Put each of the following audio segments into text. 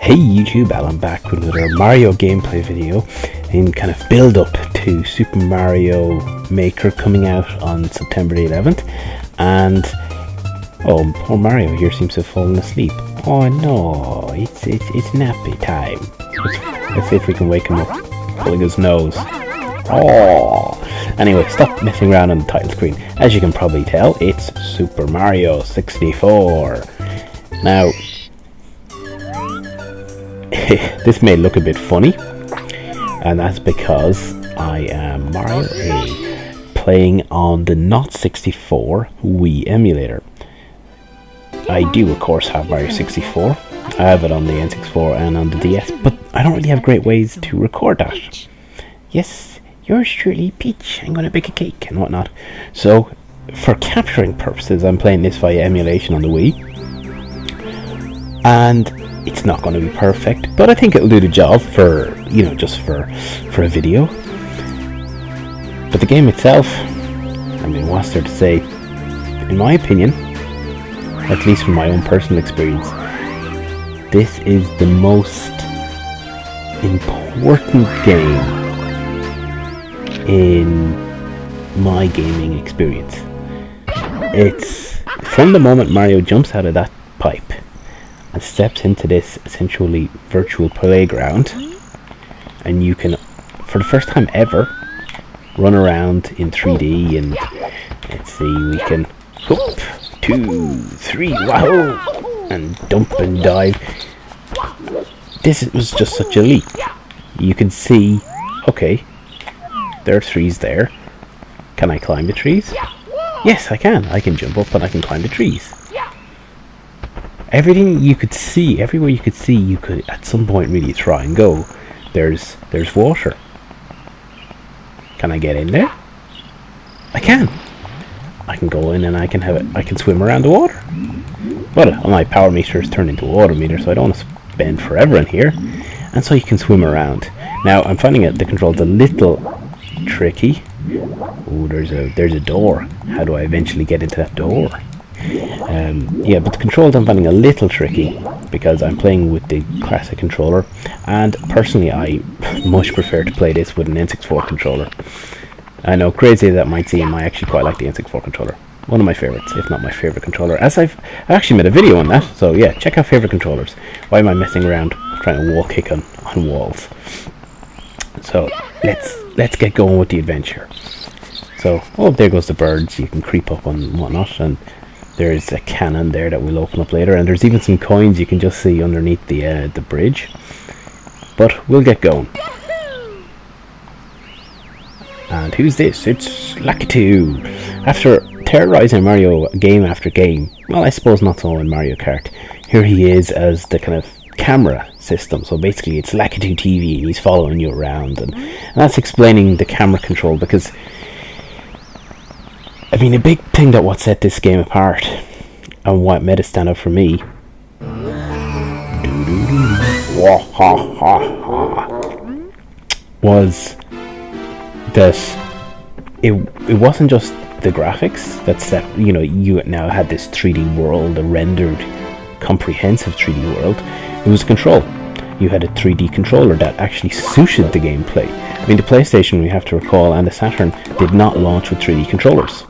Hey YouTube, Alan back with another Mario gameplay video in kind of build up to Super Mario Maker coming out on September the 11th. And oh, poor Mario here seems to have fallen asleep. Oh no, it's nappy time. Let's see if we can wake him up, pulling his nose. Oh, anyway, stop messing around on the title screen. As you can probably tell, it's Super Mario 64. Now, this may look a bit funny, and that's because I am Mario A playing on the Not64 Wii emulator. I do, of course, have Mario 64. I have it on the N64 and on the DS, but I don't really have great ways to record that. Yes, yours truly, Peach. I'm going to bake a cake and whatnot. So, for capturing purposes, I'm playing this via emulation on the Wii. And it's not going to be perfect, but I think it'll do the job for, you know, just for a video. But the game itself, I mean, what's there to say? In my opinion, at least from my own personal experience, this is the most important game in my gaming experience. It's from the moment Mario jumps out of that pipe and steps into this essentially virtual playground, and you can, for the first time ever, run around in 3D. And let's see, we can whoop, 2, 3, wow, and dump and dive. This was just such a leap. You can see, okay, there are trees there. Can I climb the trees? Yes, I can. I can jump up and I can climb the trees. Everything you could see, everywhere you could see, you could at some point really try and go. There's water. Can I get in there? I can. I can go in and I can swim around the water. But my power meter is turned into a water meter, so I don't want to spend forever in here. And so you can swim around. Now I'm finding the controls a little tricky. Oh, there's a door. How do I eventually get into that door? Yeah, but the controls I'm finding a little tricky because I'm playing with the classic controller, and personally I much prefer to play this with an N64 controller. I know, crazy as that might seem, I actually quite like the N64 controller. One of my favorites, if not my favorite controller, as I've actually made a video on that, so yeah, check out favorite controllers. Why am I messing around trying to wall kick on walls? So let's get going with the adventure. So, oh, there goes the birds. You can creep up and whatnot, and there's a cannon there that we'll open up later, and there's even some coins you can just see underneath the bridge. But we'll get going. And who's this? It's Lakitu. After terrorizing Mario game after game, well, I suppose not so in Mario Kart, here he is as the kind of camera system. So basically it's Lakitu TV, and he's following you around, and that's explaining the camera control, because I mean, a big thing that what set this game apart and what made it stand out for me was that it wasn't just the graphics that set, you know, you now had this 3D world, a rendered comprehensive 3D world. It was control. You had a 3D controller that actually suited the gameplay. I mean, the PlayStation, we have to recall, and the Saturn did not launch with 3D controllers.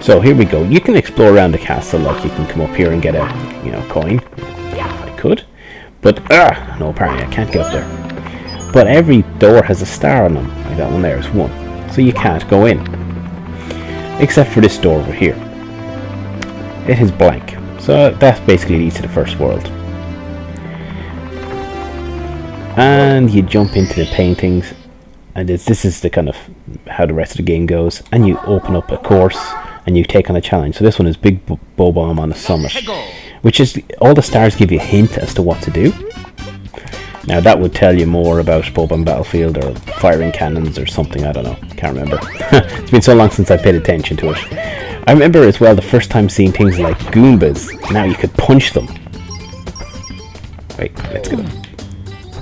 So here we go. You can explore around the castle, like you can come up here and get a, you know, coin. I could, but no, apparently I can't get up there. But every door has a star on them. Like that one there is 1, so you can't go in, except for this door over here. It is blank, so that basically leads to the first world. And you jump into the paintings, and this is the kind of how the rest of the game goes. And you open up a course, and you take on a challenge. So this one is Big Bob-omb on the summit, which is all the stars give you a hint as to what to do. Now that would tell you more about Bob-omb Battlefield or firing cannons or something, I don't know, can't remember. It's been so long since I paid attention to it. I remember as well the first time seeing things like Goombas. Now you could punch them. Wait, let's go.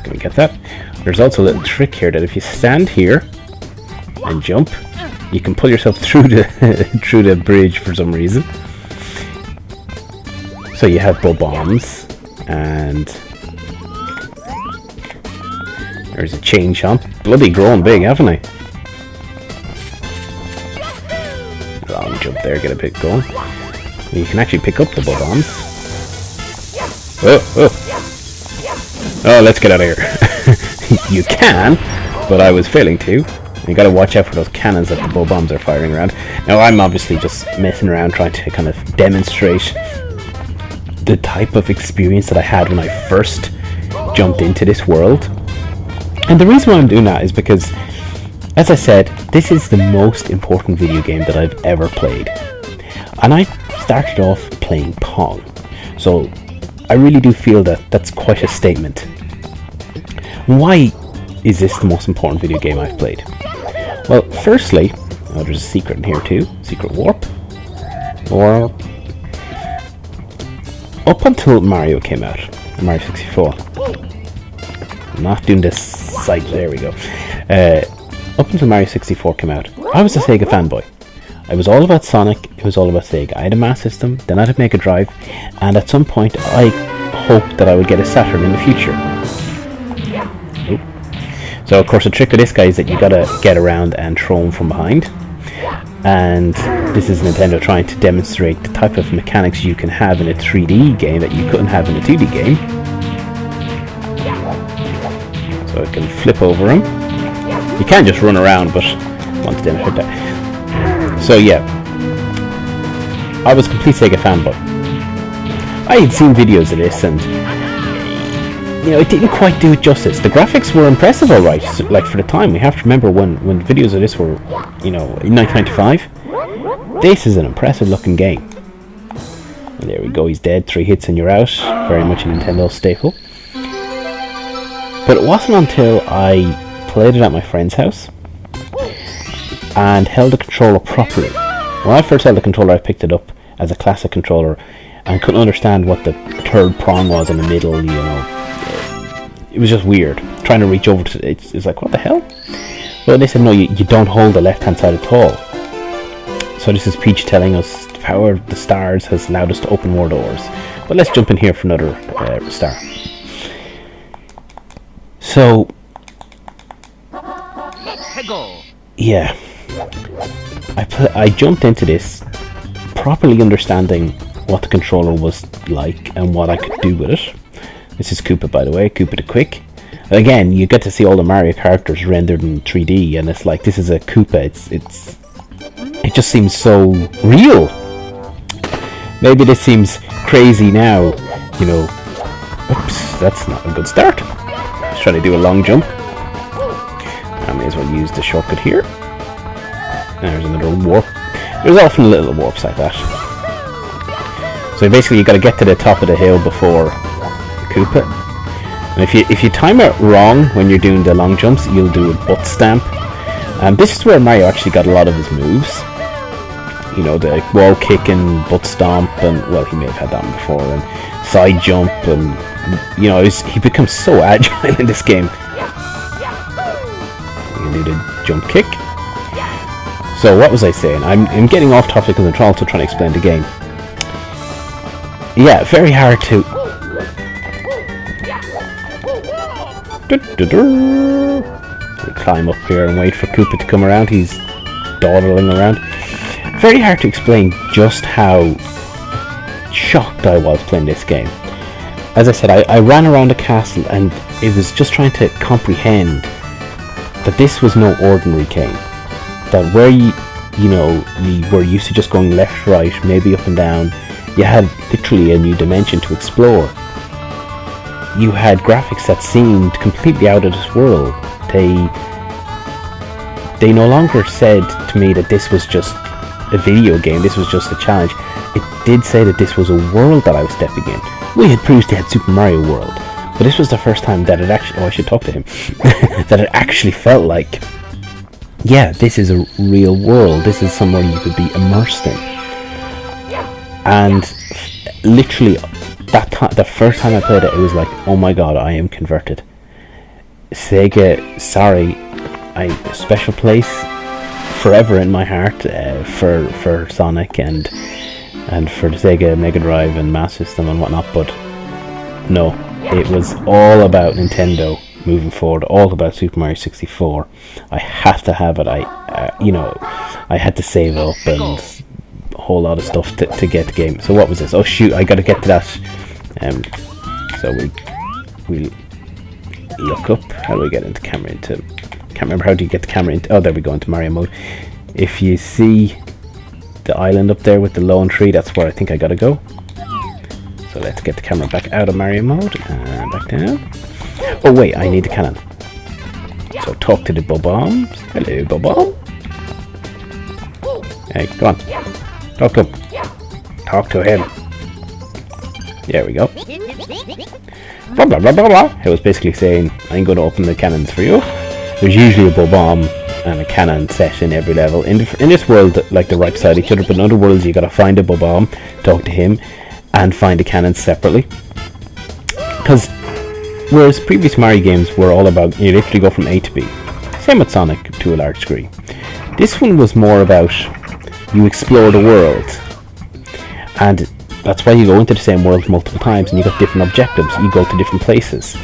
Can we get that? There's also a little trick here that if you stand here and jump, you can pull yourself through the bridge for some reason. So you have Bob-ombs, And there's a chain chomp. Bloody grown big, haven't I? Long jump there, get a bit going. You can actually pick up the Bob-ombs. Oh, let's get out of here. You can, but I was failing to. You gotta watch out for those cannons that the Bob-ombs are firing around. Now, I'm obviously just messing around trying to kind of demonstrate the type of experience that I had when I first jumped into this world. And the reason why I'm doing that is because, as I said, this is the most important video game that I've ever played. And I started off playing Pong. So I really do feel that that's quite a statement. Why is this the most important video game I've played? Well, firstly, there's a secret in here too. Secret warp. Warp. Up until Mario came out, Mario 64. I'm not doing this site, there we go. Up until Mario 64 came out, I was a Sega fanboy. I was all about Sonic, it was all about Sega. I had a Master System, then I had a Mega Drive, and at some point I hoped that I would get a Saturn in the future. So of course the trick of this guy is that you gotta get around and throw him from behind. And this is Nintendo trying to demonstrate the type of mechanics you can have in a 3D game that you couldn't have in a 2D game. So I can flip over him. You can just run around, but I want to demonstrate that. So yeah, I was a complete Sega fanboy. I had seen videos of this, and you know, it didn't quite do it justice. The graphics were impressive, alright, like for the time. We have to remember when videos of this were, you know, in 1995. This is an impressive looking game. And there we go, he's dead. 3 hits and you're out. Very much a Nintendo staple. But it wasn't until I played it at my friend's house and held the controller properly. When I first held the controller, I picked it up as a classic controller and couldn't understand what the third prong was in the middle, you know. It was just weird. Trying to reach over to it, it's like, what the hell? Well, they said, no, you don't hold the left-hand side at all. So this is Peach telling us the power of the stars has allowed us to open more doors. But let's jump in here for another star. So, yeah, I jumped into this properly understanding what the controller was like and what I could do with it. This is Koopa, by the way, Koopa the Quick. Again, you get to see all the Mario characters rendered in 3D, and it's like, this is a Koopa. It just seems so real. Maybe this seems crazy now, you know. Oops, that's not a good start. Let's try to do a long jump. I may as well use the shortcut here. There's another warp. There's often little warps like that. So basically, you got to get to the top of the hill before Koopa. And if you time it wrong when you're doing the long jumps, you'll do a butt stamp. And this is where Mario actually got a lot of his moves. You know, the wall kick and butt stomp, and well, he may have had that one before, and side jump, and you know, he becomes so agile in this game. You can do the jump kick. So what was I saying? I'm getting off topic because I'm also trying to explain the game. Yeah, very hard to climb up here and wait for Koopa to come around. He's dawdling around. Very hard to explain just how shocked I was playing this game. As I said, I ran around the castle and it was just trying to comprehend that this was no ordinary game. That where you were used to just going left, right, maybe up and down, you had literally a new dimension to explore. You had graphics that seemed completely out of this world. They no longer said to me that this was just a video game, this was just a challenge. It did say that this was a world that I was stepping in. We had previously had Super Mario World, but this was the first time that it actually, I should talk to him, that it actually felt like, yeah, this is a real world, this is somewhere you could be immersed in. And literally, the first time I played it, it was like, oh my god, I am converted. Sega, sorry, a special place forever in my heart for Sonic and for the Sega Mega Drive and Master System and whatnot, but No, it was all about Nintendo moving forward, all about Super Mario 64. I had to have it. I had to save up and a whole lot of stuff to get the game. So what was this? Oh shoot, I got to get to that. So we look up. How do we get into camera? Can't remember how do you get the camera into. Oh, there we go, into Mario mode. If you see the island up there with the lone tree, that's where I think I gotta go. So let's get the camera back out of Mario mode and back down. Oh wait, I need the cannon. So talk to the Bob-omb. Hello, Bob-omb. Hey, go on. Talk to him. Talk to him. There we go. Blah blah blah blah blah. It was basically saying, I'm going to open the cannons for you. There's usually a Bob-omb and a cannon set in every level. In this world, like they're right beside each other, but in other worlds you gotta find a Bob-omb, talk to him, and find the cannons separately. Because whereas previous Mario games were all about, you literally go from A to B. Same with Sonic to a large degree. This one was more about, you explore the world. And that's why you go into the same world multiple times and you got different objectives. You go to different places.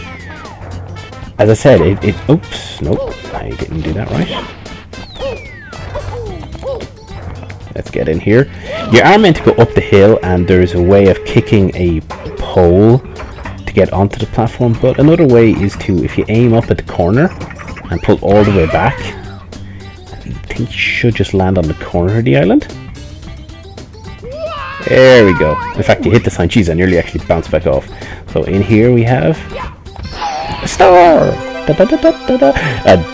As I said, oops, nope, I didn't do that right. Let's get in here. You are meant to go up the hill, and there's a way of kicking a pole to get onto the platform, but another way is to, if you aim up at the corner and pull all the way back, I think you should just land on the corner of the island. There we go. In fact, you hit the sign. Jeez, I nearly actually bounced back off. So in here we have a star! Da, da, da, da, da.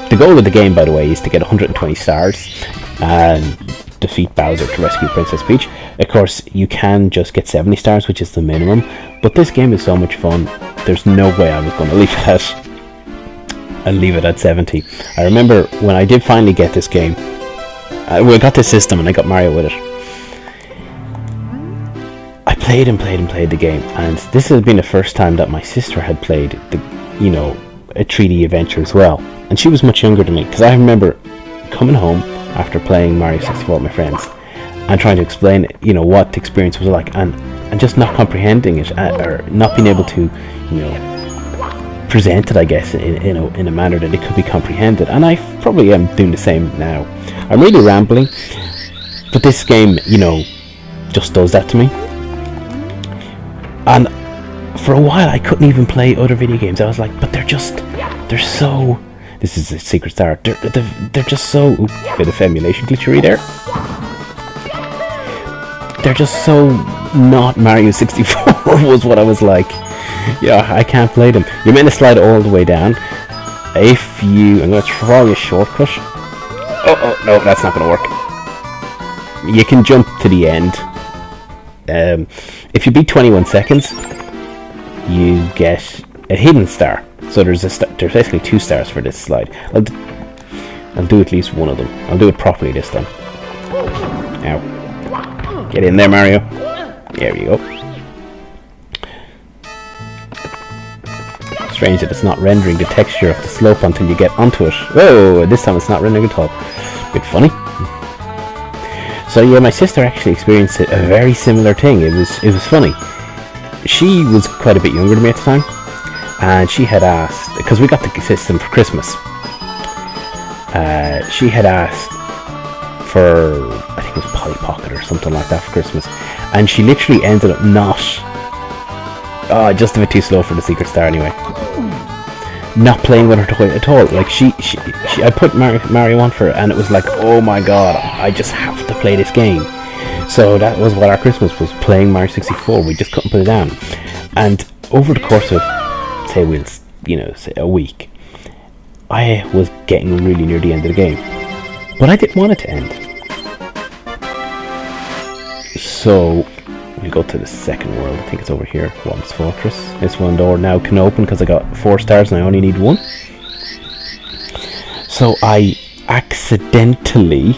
The goal of the game, by the way, is to get 120 stars and defeat Bowser to rescue Princess Peach. Of course, you can just get 70 stars, which is the minimum, but this game is so much fun, there's no way I was going to leave it at 70. I remember when I did finally get this game, I got this system and I got Mario with it. I played and played and played the game, and this has been the first time that my sister had played a 3D adventure as well, and she was much younger than me, because I remember coming home after playing Mario 64 with my friends and trying to explain what the experience was like, and just not comprehending it, or not being able to present it, I guess, in a manner that it could be comprehended. And I probably am doing the same now. I'm really rambling, but this game just does that to me. And for a while I couldn't even play other video games. I was like, but they're so, this is a secret star, they're just so, ooh, bit of emulation glitchery there. They're just so not Mario 64 was what I was like. Yeah, I can't play them. You're meant to slide all the way down. I'm going to try a shortcut. Oh, no, that's not going to work. You can jump to the end. If you beat 21 seconds, you get a hidden star. So there's basically 2 stars for this slide. I'll do at least one of them. I'll do it properly this time. Now, get in there, Mario. There you go. Strange that it's not rendering the texture of the slope until you get onto it. Whoa, this time it's not rendering at all. Bit funny. So yeah, my sister actually experienced a very similar thing. It was funny. She was quite a bit younger than me at the time, and she had asked, because we got the system for Christmas, she had asked for, I think it was Polly Pocket or something like that for Christmas, and she literally ended up just a bit too slow for the secret star anyway. Not playing with her toy at all. Like I put Mario on for her, and it was like, oh my god, I just have to play this game. So that was what our Christmas was, playing Mario 64. We just couldn't put it down. And over the course of, say a week, I was getting really near the end of the game, but I didn't want it to end. So we go to the second world. I think it's over here, Whomp's Fortress. This one door now can open because I got 4 stars and I only need 1. So I accidentally,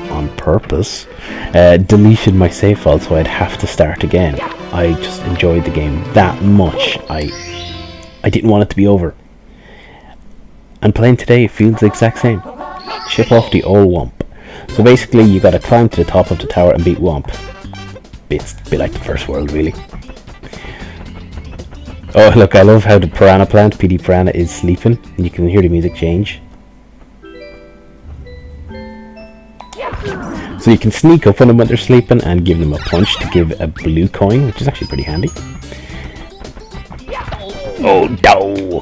on purpose, deleted my save file, so I'd have to start again. I just enjoyed the game that much. I didn't want it to be over. And playing today feels the exact same. Chip off the old Whomp. So basically you gotta climb to the top of the tower and beat Whomp. It's a bit like the first world, really. Oh, look, I love how the piranha plant, PD Piranha, is sleeping. And you can hear the music change. So you can sneak up on them when they're sleeping and give them a punch to give a blue coin, which is actually pretty handy. Oh, no!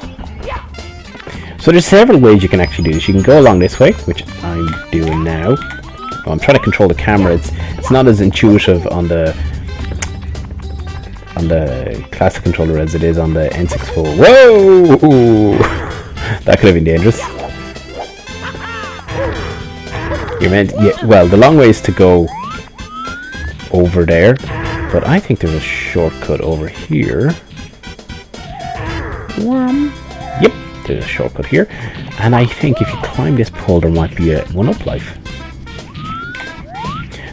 So there's several ways you can actually do this. You can go along this way, which I'm doing now. Well, I'm trying to control the camera. It's not as intuitive on the classic controller as it is on the N64. Whoa! That could have been dangerous. You're meant, yeah, well, the long way is to go over there, but I think there's a shortcut over here. Yep, there's a shortcut here, and I think if you climb this pole, there might be a one-up life.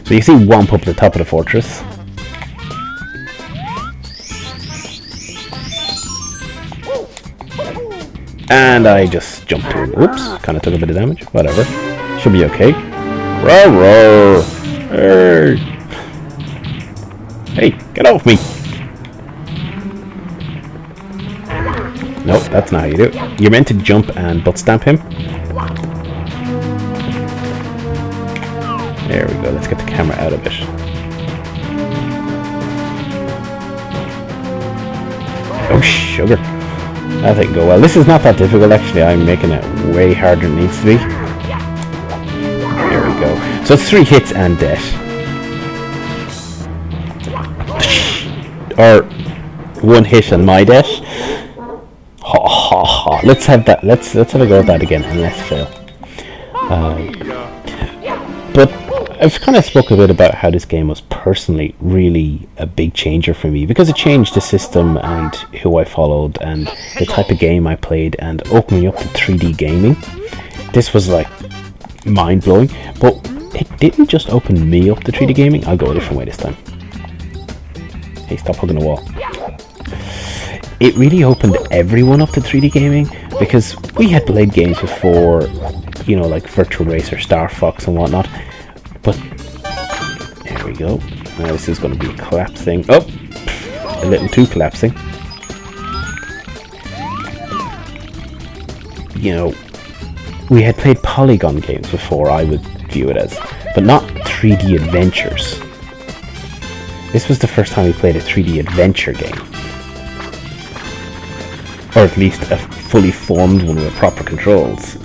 So you see Whomp up at the top of the fortress. And I just jumped to him. Oops, kind of took a bit of damage. Whatever. Should be okay. Roar, roar. Hey. Hey, get off me. Nope, that's not how you do it. You're meant to jump and butt stamp him. There we go. Let's get the camera out of it. Oh, sugar. That didn't go well. This is not that difficult, actually. I'm making it way harder than it needs to be. There we go. So it's 3 hits and death. Or 1 hit and my death. Ha ha ha. Let's have that. Let's have a go at that again and let's fail. But I've kind of spoke a bit about how this game was personally really a big changer for me, because it changed the system and who I followed and the type of game I played and opened me up to 3D gaming. This was like mind-blowing, but it didn't just open me up to 3D gaming. I'll go a different way this time. Hey, stop hugging the wall. It really opened everyone up to 3D gaming, because we had played games before, you know, like Virtual Racer, Star Fox and whatnot, but there we go. Now this is going to be collapsing. Oh, a little too collapsing. You know, we had played polygon games before, I would view it as, but not 3D adventures. This was the first time we played a 3D adventure game. Or at least a fully formed one with proper controls.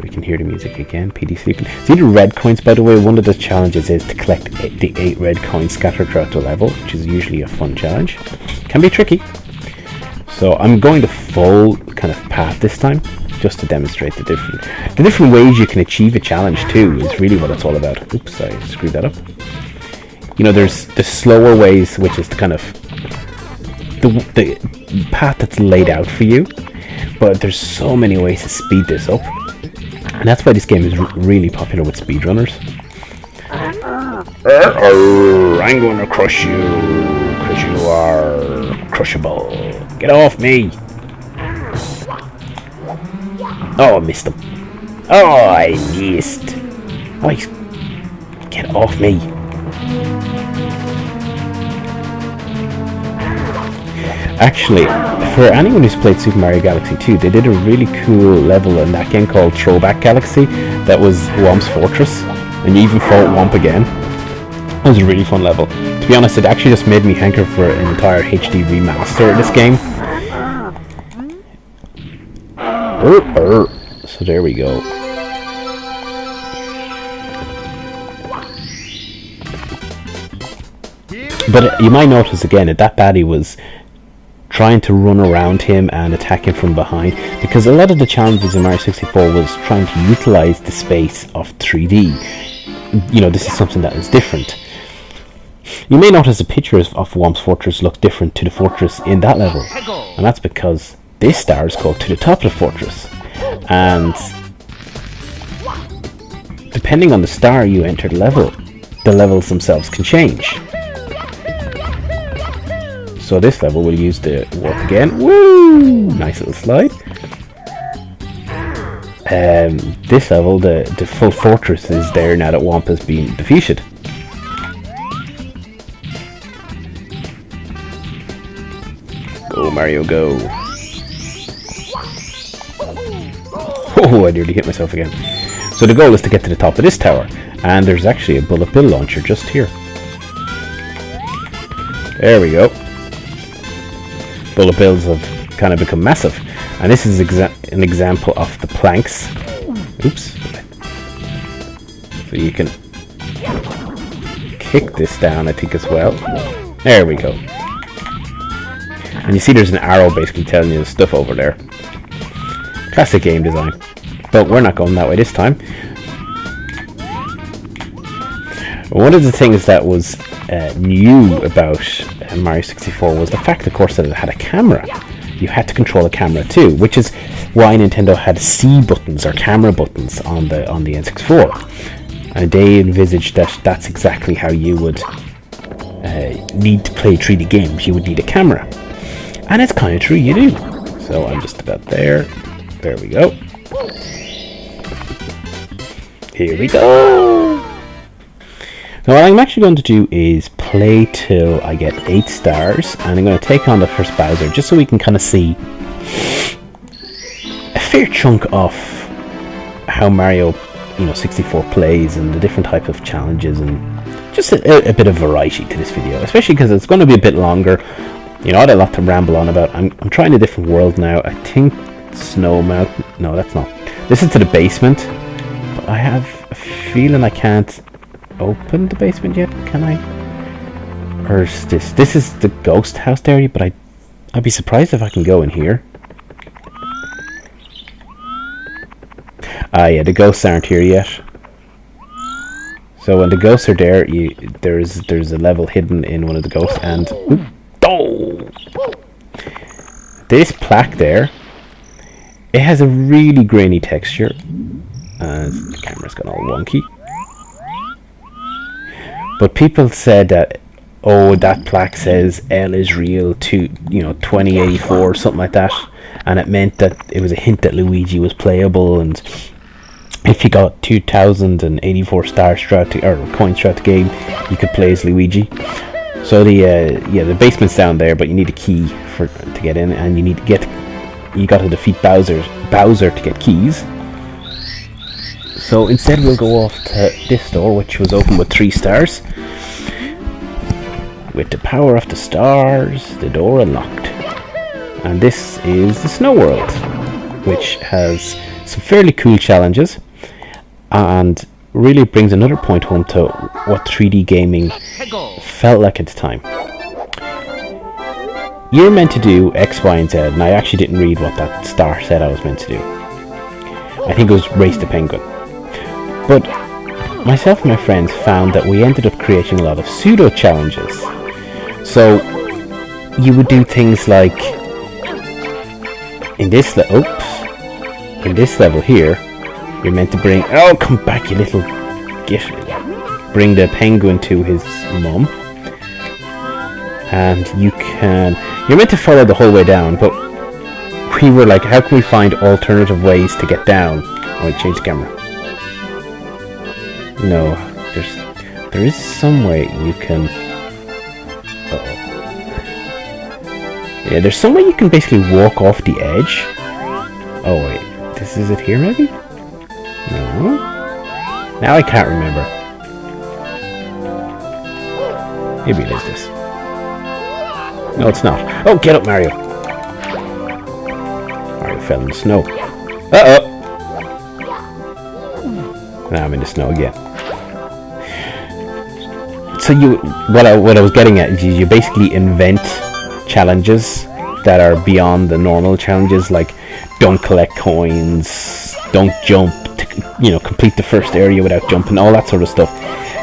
We can hear the music again. PD sleeping. See the red coins, by the way, one of the challenges is to collect the 8 red coins scattered throughout the level, which is usually a fun challenge. Can be tricky. So I'm going the full kind of path this time, just to demonstrate the different ways you can achieve a challenge too, is really what it's all about. Oops, I screwed that up. You know, there's the slower ways, which is the kind of the path that's laid out for you, but there's so many ways to speed this up, and that's why this game is really popular with speedrunners. I'm going to crush you, because you are crushable. Get off me! Oh, I missed him. Oh, I missed. Oh, get off me. Actually, for anyone who's played Super Mario Galaxy 2, they did a really cool level in that game called Throwback Galaxy that was Whomp's Fortress, and you even fought Whomp again. It was a really fun level. To be honest, it actually just made me hanker for an entire HD remaster of this game. So there we go. But you might notice again that that baddie was trying to run around him and attack him from behind, because a lot of the challenges in Mario 64 was trying to utilize the space of 3D. You know, this is something that is different. You may notice the pictures of Whomp's Fortress look different to the fortress in that level, and that's because this star is called To the Top of the Fortress, and depending on the star you enter the levels themselves can change. So this level will use the warp again. Woo! Nice little slide. This level, the full fortress is there now that Whomp has been defeated. Go, Mario, go. Oh, I nearly hit myself again. So the goal is to get to the top of this tower. And there's actually a bullet bill launcher just here. There we go. Bullet bills have kind of become massive. And this is an example of the planks. Oops. So you can kick this down, I think, as well. There we go. And you see there's an arrow basically telling you the stuff over there. Classic game design. But we're not going that way this time. One of the things that was new about Mario 64 was the fact, of course, that it had a camera. You had to control a camera too, which is why Nintendo had C buttons or camera buttons on the N64. And they envisaged that that's exactly how you would need to play 3D games. You would need a camera. And it's kind of true, you do. So I'm just about there. There we go. Here we go. Now what I'm actually going to do is play till I get 8 stars, and I'm going to take on the first Bowser just so we can kind of see a fair chunk of how Mario 64 plays and the different type of challenges, and just a bit of variety to this video, especially because it's going to be a bit longer. I had a lot to ramble on about. I'm trying a different world now. I think Snow Mountain. No, that's not. This is to the basement, but I have a feeling I can't open the basement yet. Can I? Or is this? This is the ghost house area, but I'd be surprised if I can go in here. Ah, yeah, the ghosts aren't here yet. So when the ghosts are there, there's a level hidden in one of the ghosts, and this plaque there, it has a really grainy texture. The camera's gone all wonky. But people said that, oh, that plaque says L is real to 2084 or something like that, and it meant that it was a hint that Luigi was playable, and if you got 2084 stars throughout coins throughout the game, you could play as Luigi. So the basement's down there, but you need a key to get in, and you got to defeat Bowser to get keys. So instead we'll go off to this door, which was open with 3 stars. With the power of the stars, the door unlocked. And this is the Snow World, which has some fairly cool challenges, and really brings another point home to what 3D gaming felt like at the time. You're meant to do X, Y, and Z, and I actually didn't read what that star said I was meant to do. I think it was race the penguin. But myself and my friends found that we ended up creating a lot of pseudo challenges. So you would do things like in this level here, you're meant to bring come back, you little git. Bring the penguin to his mum, and you're meant to follow the whole way down, but we were like, how can we find alternative ways to get down? I change the camera. No, there is some way you can. Yeah, there's some way you can basically walk off the edge. Oh wait, this is it here maybe? No. Now I can't remember. Maybe it is this. No, it's not. Oh, get up, Mario! Mario fell in the snow. Uh-oh! Now I'm in the snow again. So what I was getting at is you basically invent challenges that are beyond the normal challenges, like don't collect coins, don't jump, complete the first area without jumping, all that sort of stuff.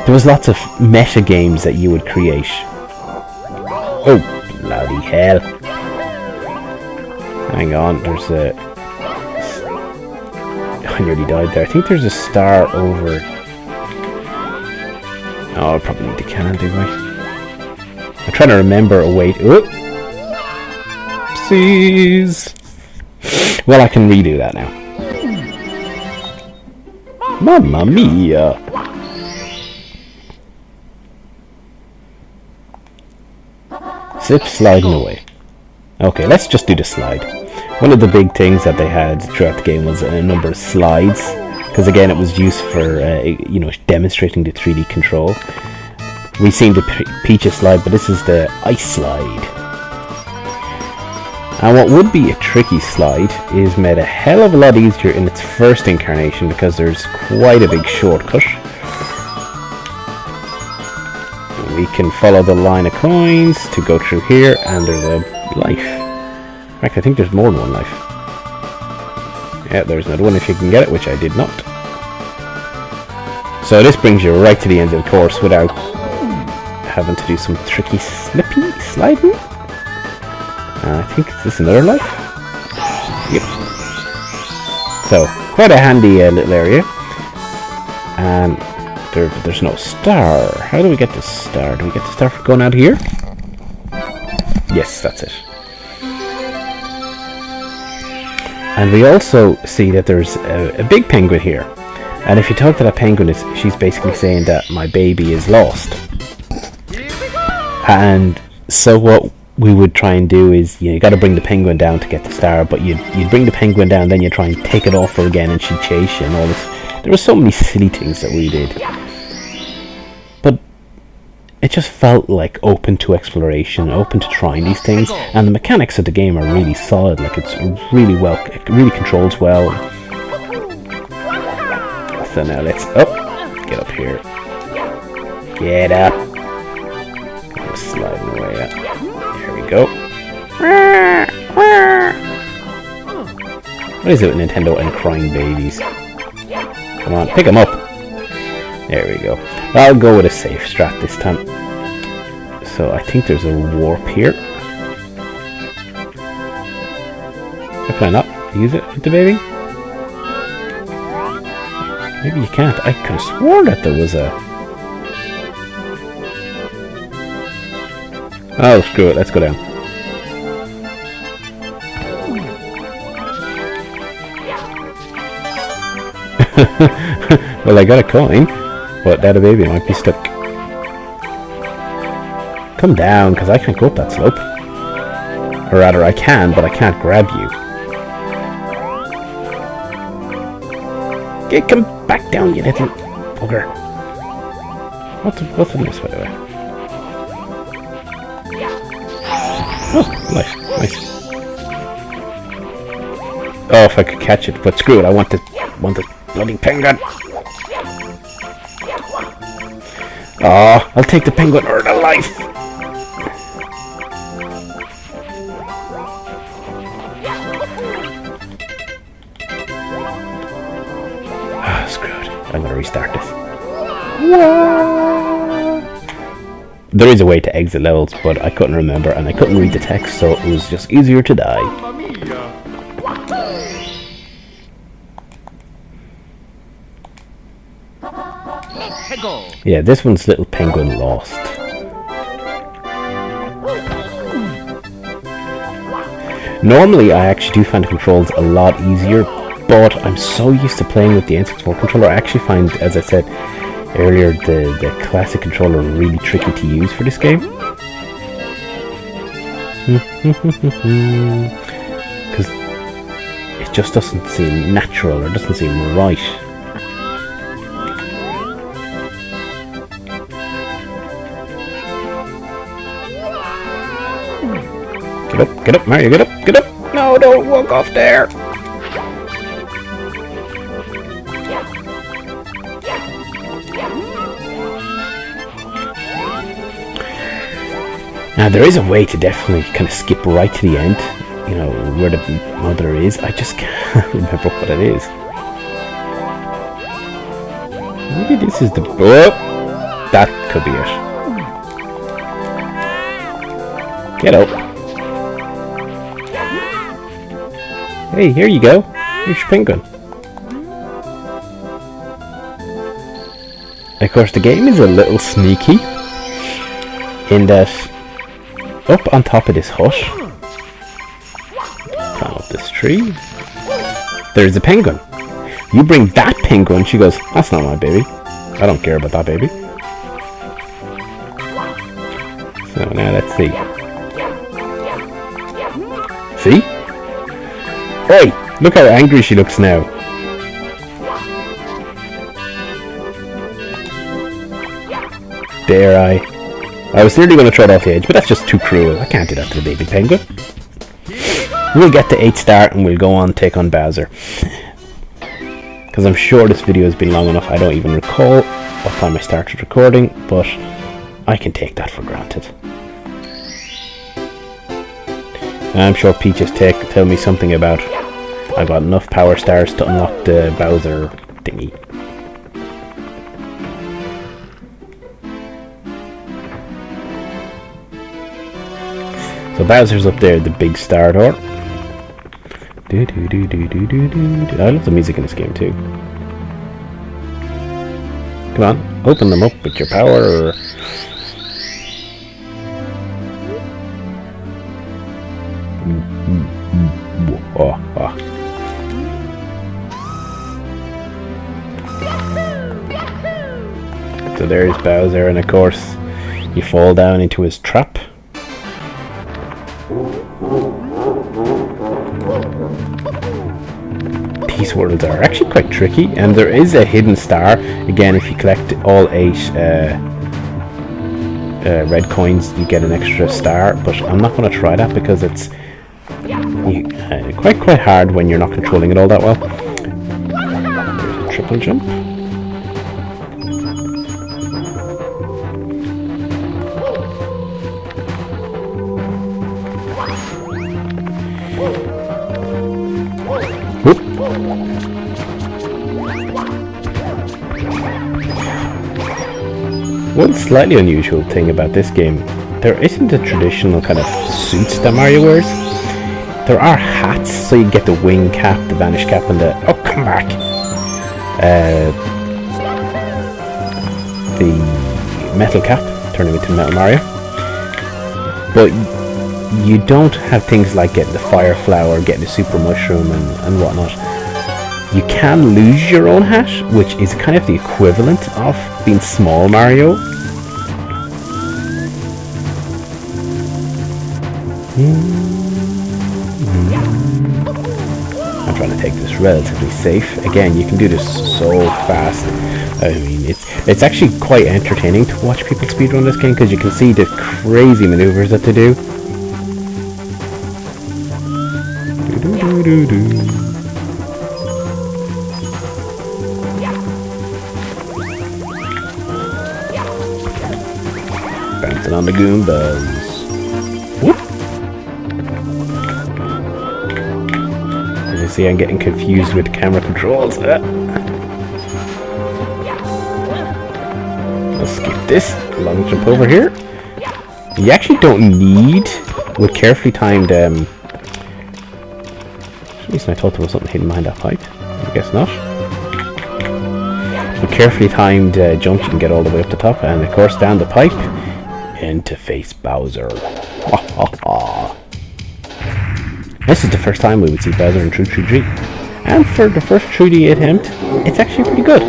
There was lots of meta games that you would create. Oh, bloody hell. Hang on, I nearly died there. I think there's a star over. Oh, I probably need to can, do I? I'm trying to remember a way to... Oopsies! Well, I can redo that now. Mamma mia! Zip sliding away. Okay, let's just do the slide. One of the big things that they had throughout the game was a number of slides, because again it was used for you know, demonstrating the 3D control. We've seen the Peaches slide, but this is the ice slide. And what would be a tricky slide is made a hell of a lot easier in its first incarnation, because there's quite a big shortcut. We can follow the line of coins to go through here, and there's a life. In fact, I think there's more than one life. Yeah, there's another one if you can get it, which I did not. So this brings you right to the end of the course without having to do some tricky slippy sliding. I think is this another life? Yep. So quite a handy little area. And there's no star. How do we get the star? Do we get the star for going out here? Yes, that's it. And we also see that there's a big penguin here. And if you talk to that penguin, she's basically saying that my baby is lost. And so what we would try and do is, you got to bring the penguin down to get the star, but you'd bring the penguin down, then you try and take it off her again, and she'd chase you and all this. There were so many silly things that we did. But it just felt like open to exploration, open to trying these things, and the mechanics of the game are really solid. Like, it's really well, it really controls well. So now let's get up here. Get up. I'm sliding away up. There we go. What is it with Nintendo and crying babies? Come on, pick them up. There we go. I'll go with a safe strat this time. So I think there's a warp here. How can I not use it with the baby? Maybe you can't. I could have sworn that there was a... Oh, screw it. Let's go down. Well, I got a coin, but that baby might be stuck. Come down, because I can't go up that slope. Or rather, I can, but I can't grab you. Come back down, you little bugger. What's in this, by the way? Oh, life. Nice. Oh, if I could catch it, but screw it, I want the bloody penguin. Oh, I'll take the penguin or the life. Ah, screw it. I'm gonna restart this. There is a way to exit levels, but I couldn't remember, and I couldn't read the text, so it was just easier to die. Yeah, this one's little penguin lost. Normally, I actually do find the controls a lot easier, but I'm so used to playing with the N64 controller, I actually find, as I said earlier, the classic controller really tricky to use for this game. Because it just doesn't seem natural, or doesn't seem right. Get up, Mario, get up! No, don't walk off there! Now, there is a way to definitely kind of skip right to the end, you know, where the mother is. I just can't remember what it is. Maybe this is the... Oh! That could be it. Get up. Hey, here you go. Here's your penguin. Of course, the game is a little sneaky in that up on top of this hut, climb up this tree, there's a penguin. You bring that penguin, she goes, that's not my baby. I don't care about that baby. So now let's see. See? Hey, look how angry she looks now. Dare I was nearly going to throw it off the edge, but that's just too cruel. I can't do that to the baby penguin. We'll get to 8 star and we'll go on take on Bowser. Because I'm sure this video has been long enough. I don't even recall what time I started recording, but I can take that for granted. And I'm sure Peaches tell me something about I've got enough power stars to unlock the Bowser thingy. So Bowser's up there, the big star door. I love the music in this game too. Come on, open them up with your power. So there's Bowser, and of course you fall down into his trap. These worlds are actually quite tricky, and there is a hidden star. Again, if you collect all 8 red coins, you get an extra star, but I'm not going to try that because it's quite hard when you're not controlling it all that well. There's a triple jump. One slightly unusual thing about this game, there isn't a traditional kind of suits that Mario wears. There are hats, so you get the wing cap, the vanish cap, and the come back. The metal cap, turning into Metal Mario. But you don't have things like getting the fire flower, getting the super mushroom, and whatnot. You can lose your own hat, which is kind of the equivalent of being small Mario. I'm trying to take this relatively safe. Again, you can do this so fast. I mean, it's actually quite entertaining to watch people speedrun this game because you can see the crazy maneuvers that they do. Bouncing on the Goombas. Whoop. As you see, I'm getting confused with the camera controls. Let's skip this. Long jump over here. You actually don't need, with carefully timed, for some reason I thought there was something hidden behind that pipe. I guess not. With carefully timed jumps, you can get all the way up the top, and of course down the pipe into face Bowser. This is the first time we would see Bowser in True 3D, and for the first 3D attempt, it's actually pretty good.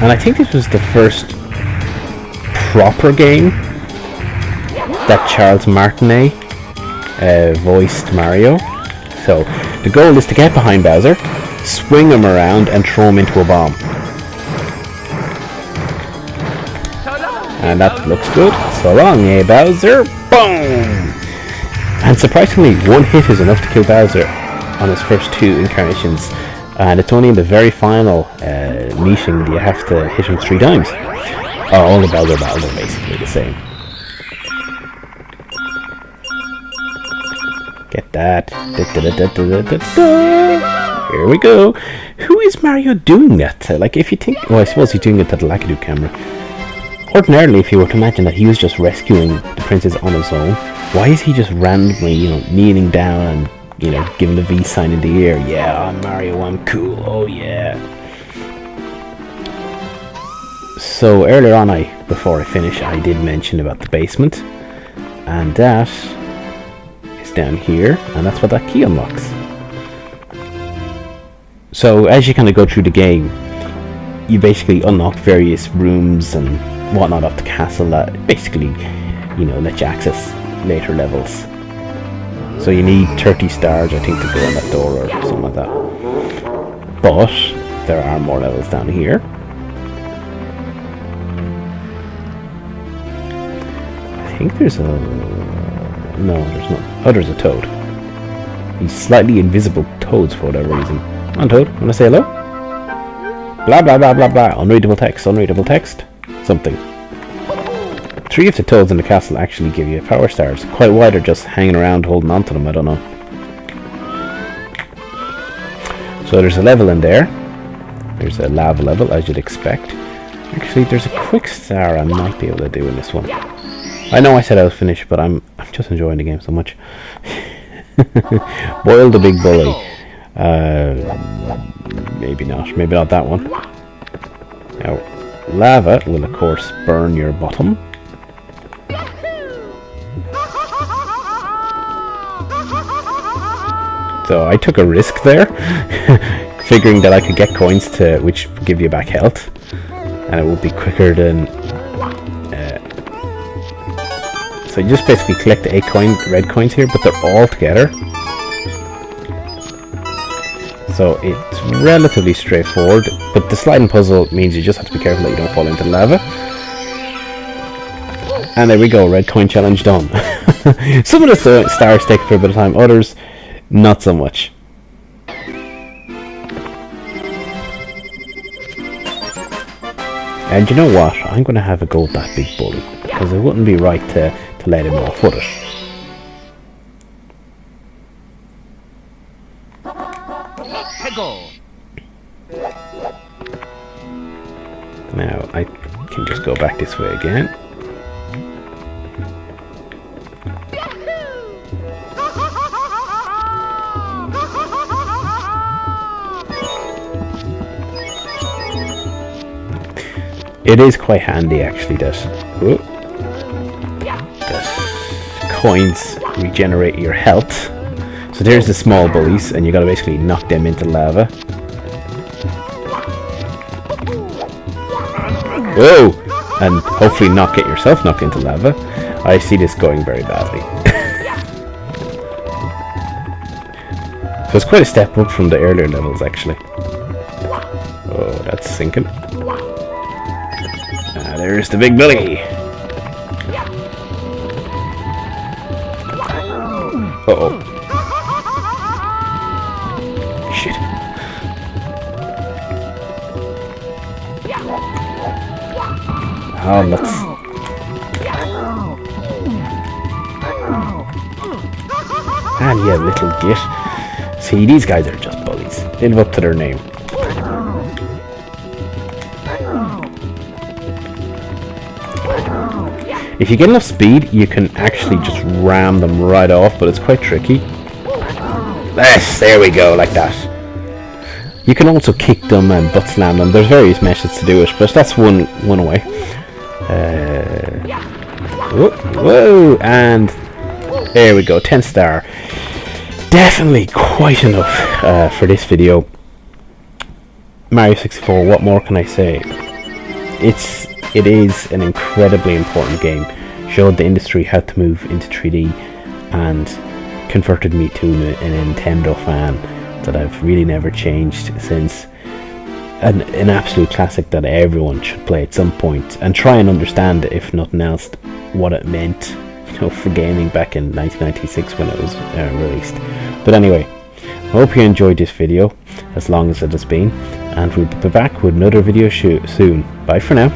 And I think this was the first proper game that Charles Martinet voiced Mario. So the goal is to get behind Bowser, swing him around, and throw him into a bomb. And that looks good. So long, Bowser. Boom! And surprisingly, one hit is enough to kill Bowser on his first 2 incarnations. And it's only in the very final meeting that you have to hit him 3 times. All the Bowser battles are basically the same. Get that. Here we go. Who is Mario doing that? Like, if you think... Well, I suppose he's doing it to the Lakitu camera. Ordinarily, if you were to imagine that he was just rescuing the princess on his own, why is he just randomly, kneeling down and, giving the V sign in the air? Yeah, I'm Mario, I'm cool, oh yeah. So earlier on, before I finish, I did mention about the basement, and that is down here, and that's what that key unlocks. So as you kind of go through the game, you basically unlock various rooms and whatnot of the castle that basically, let you access later levels. So you need 30 stars, I think, to go in that door or something like that. But there are more levels down here. I think there's a... No, there's not. Oh, there's a toad. These slightly invisible toads for whatever reason. Come on, toad, wanna say hello? Blah blah blah blah blah. Unreadable text, unreadable text. Something. 3 of the toads in the castle actually give you power stars. Quite why they're just hanging around holding on to them, I don't know. So there's a level in there. There's a lava level, as you'd expect. Actually, there's a quick star I might be able to do in this one. I know I said I was finished, but I'm just enjoying the game so much. Boil the big bully. Maybe not that one. Now, lava will of course burn your bottom. So I took a risk there, figuring that I could get coins which give you back health, and it would be quicker than. So you just basically collect the 8 red coins here, but they're all together. So it's relatively straightforward, but the sliding puzzle means you just have to be careful that you don't fall into lava. And there we go, red coin challenge done. Some of the stars take for a bit of time, others not so much. And you know what? I'm going to have a go at that big bully, because it wouldn't be right to let him off, would it? Now I can just go back this way again. It is quite handy actually that coins regenerate your health. So there's the small bullies, and you gotta basically knock them into lava. Whoa! And hopefully not get yourself knocked into lava. I see this going very badly. So it's quite a step up from the earlier levels actually. Oh, that's sinking. There's the big bully. Uh-oh. Shit. Oh, nuts. And yeah, little git. See, these guys are just bullies. They live up to their name. If you get enough speed, you can actually just ram them right off, but it's quite tricky. Yes, there we go, like that. You can also kick them and butt slam them. There's various methods to do it, but that's one way. Whoa, and there we go, 10 star. Definitely quite enough for this video. Mario 64, what more can I say? It is an incredibly important game. Showed the industry how to move into 3D and converted me to a Nintendo fan that I've really never changed since. An absolute classic that everyone should play at some point and try and understand, if nothing else, what it meant, for gaming back in 1996 when it was released. But anyway, I hope you enjoyed this video as long as it has been, and we'll be back with another video soon. Bye for now.